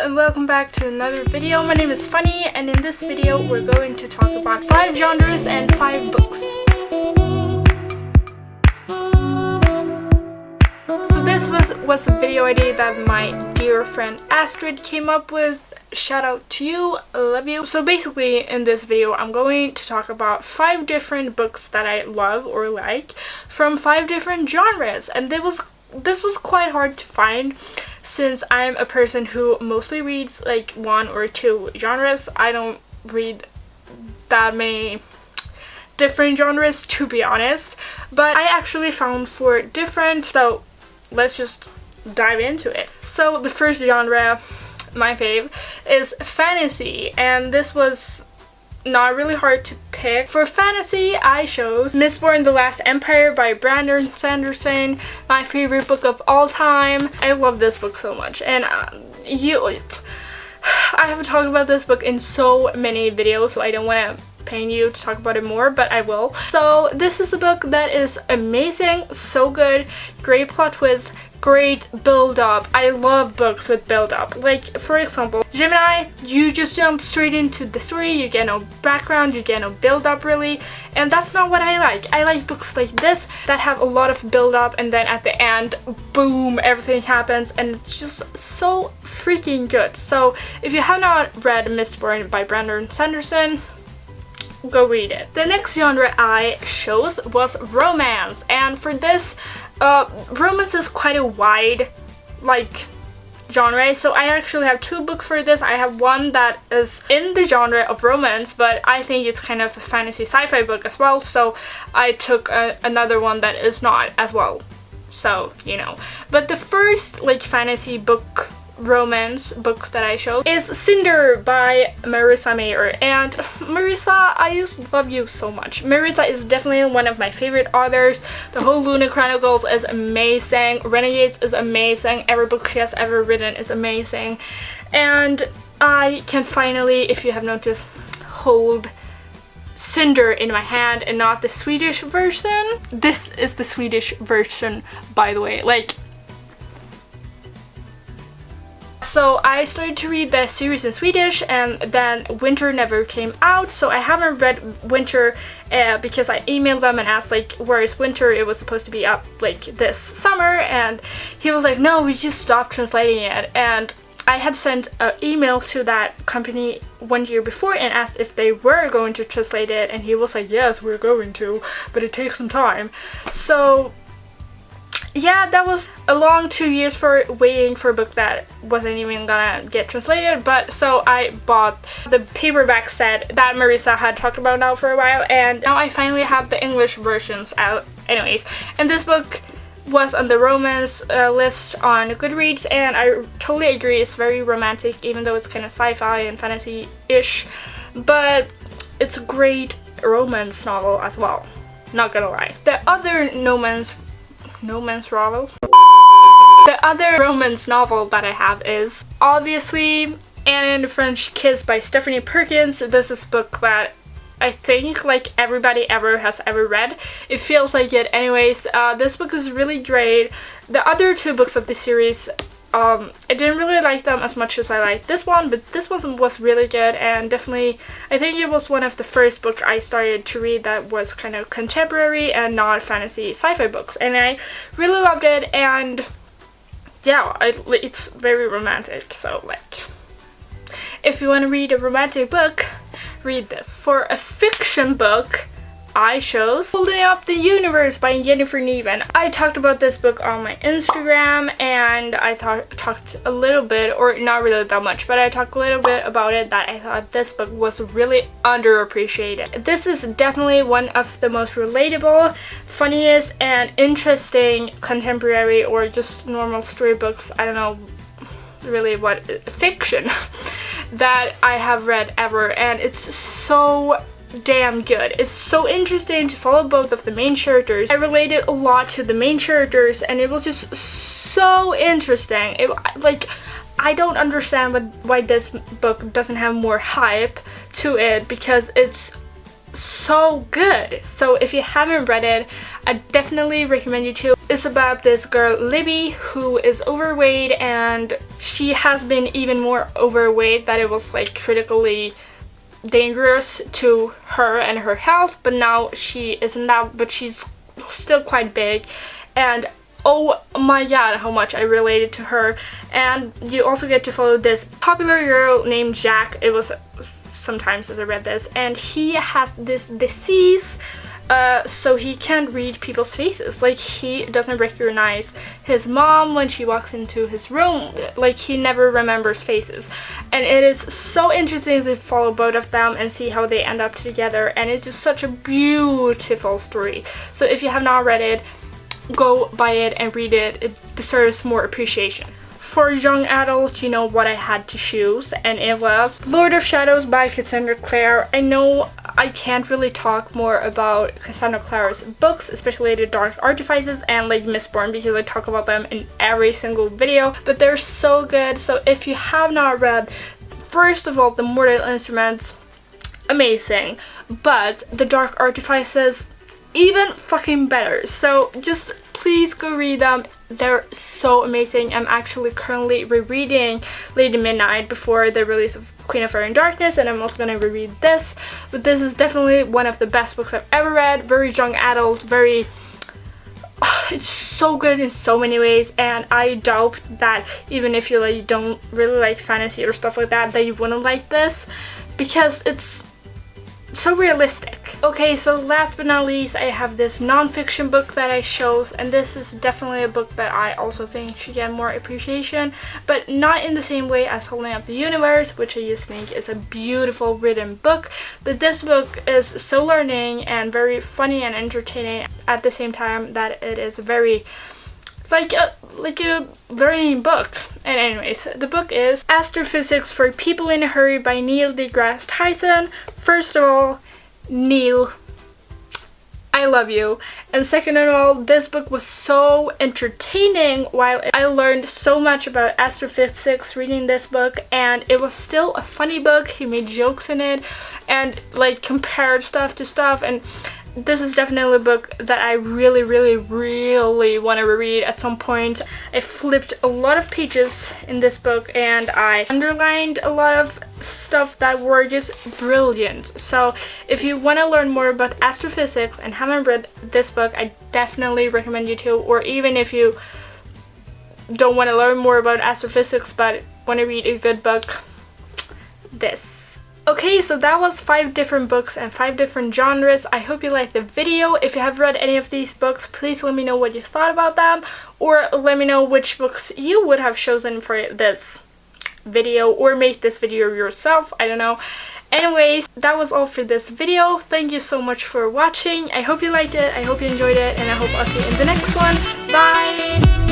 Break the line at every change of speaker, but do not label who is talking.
and welcome back to another video. My name is Funny, and in this video we're going to talk about 5 genres and 5 books. So this was a video idea that my dear friend Astrid came up with. Shout out to you, I love you. So basically in this video I'm going to talk about 5 different books that I love or like from 5 different genres, and this was quite hard to find since I'm a person who mostly reads like 1 or 2 genres. I don't read that many different genres, to be honest, but I actually found 4 different, so let's just dive into it. So the first genre, my fave, is fantasy, and this was not really hard to pick. For fantasy, I chose Mistborn: The Last Empire by Brandon Sanderson, my favorite book of all time. I love this book so much, and I haven't talked about this book in so many videos, so I don't want to pain you to talk about it more, but I will. So this is a book that is amazing, so good, great plot twist, great build up. I love books with build up. Like, for example, Gemini, you just jump straight into the story, you get no background, you get no build up really, and that's not what I like. I like books like this that have a lot of build up, and then at the end, boom, everything happens, and it's just so freaking good. So if you have not read Mistborn by Brandon Sanderson, go read it. The next genre I chose was romance, and for this, romance is quite a wide genre, so I actually have 2 books for this. I have one that is in the genre of romance, but I think it's kind of a fantasy sci-fi book as well, so I took another one that is not as well, so you know. But the first fantasy book, romance book that I chose is Cinder by Marissa Mayer. And Marissa, I just love you so much. Marissa is definitely one of my favorite authors. The whole Luna Chronicles is amazing. Renegades is amazing. Every book she has ever written is amazing. And I can finally, if you have noticed, hold Cinder in my hand and not the Swedish version. This is the Swedish version, by the way. So I started to read the series in Swedish, and then Winter never came out, so I haven't read Winter because I emailed them and asked where is Winter? It was supposed to be up this summer, and he was like, no, we just stopped translating it. And I had sent an email to that company 1 year before and asked if they were going to translate it, and he was like, yes, we're going to, but it takes some time. So yeah, that was a long 2 years for waiting for a book that wasn't even gonna get translated, but so I bought the paperback set that Marissa had talked about now for a while, and now I finally have the English versions out anyways. And this book was on the romance list on Goodreads, and I totally agree, it's very romantic, even though it's kind of sci-fi and fantasy-ish, but it's a great romance novel as well, not gonna lie. The other romance novel that I have is obviously Anne and the French Kiss by Stephanie Perkins. This is a book that I think everybody has ever read. It feels like it anyways. This book is really great. The other 2 books of the series, I didn't really like them as much as I liked this one, but this one was really good, and definitely I think it was one of the first books I started to read that was kind of contemporary and not fantasy sci-fi books, and I really loved it. And yeah, it's very romantic, so if you want to read a romantic book, read this. For a fiction book, I chose Holding Up the Universe by Jennifer Niven. I talked about this book on my Instagram, and I talked a little bit, or not really that much, but I talked a little bit about it, that I thought this book was really underappreciated. This is definitely one of the most relatable, funniest, and interesting contemporary or just normal story books, I don't know really what, fiction, that I have read ever, and it's so damn good. It's so interesting to follow both of the main characters. I related a lot to the main characters, and it was just so interesting. I don't understand why this book doesn't have more hype to it, because it's so good. So if you haven't read it, I definitely recommend you to. is about this girl Libby who is overweight, and she has been even more overweight that it was like critically dangerous to her and her health, but now she isn't that, but she's still quite big, and oh my god how much I related to her. And you also get to follow this popular girl named Jack. It was sometimes as I read this, and he has this disease, so he can't read people's faces. Like, he doesn't recognize his mom when she walks into his room. Like, he never remembers faces, and it is so interesting to follow both of them and see how they end up together, and it's just such a beautiful story. So if you have not read it, go buy it and read it. It deserves more appreciation. For young adults, you know what I had to choose, and it was Lord of Shadows by Cassandra Clare. I know I can't really talk more about Cassandra Clare's books, especially the Dark Artifices and like Mistborn, because I talk about them in every single video, but they're so good. So if you have not read, first of all, the Mortal Instruments, amazing, but the Dark Artifices, even fucking better. So just please go read them. They're so amazing. I'm actually currently rereading Lady Midnight before the release of Queen of Fire and Darkness, and I'm also going to reread this. But this is definitely one of the best books I've ever read. Very young adult, very... it's so good in so many ways, and I doubt that even if you like don't really like fantasy or stuff like that, that you wouldn't like this, because it's so realistic. Okay, so last but not least, I have this non-fiction book that I chose, and this is definitely a book that I also think should get more appreciation, but not in the same way as Holding Up the Universe, which I just think is a beautiful written book. But this book is so learning and very funny and entertaining at the same time that it is very like a learning book. And anyways, the book is Astrophysics for People in a Hurry by Neil deGrasse Tyson. First of all, Neil, I love you. And second of all, this book was so entertaining. While I learned so much about astrophysics reading this book, and it was still a funny book. He made jokes in it and like compared stuff to stuff, and this is definitely a book that I really want to reread at some point. I flipped a lot of pages in this book, and I underlined a lot of stuff that were just brilliant. So if you want to learn more about astrophysics and haven't read this book, I definitely recommend you to. Or even if you don't want to learn more about astrophysics but want to read a good book, this. Okay, so that was 5 different books and 5 different genres. I hope you liked the video. If you have read any of these books, please let me know what you thought about them, or let me know which books you would have chosen for this video, or make this video yourself. I don't know. Anyways, that was all for this video. Thank you so much for watching. I hope you liked it, I hope you enjoyed it, and I hope I'll see you in the next one. Bye!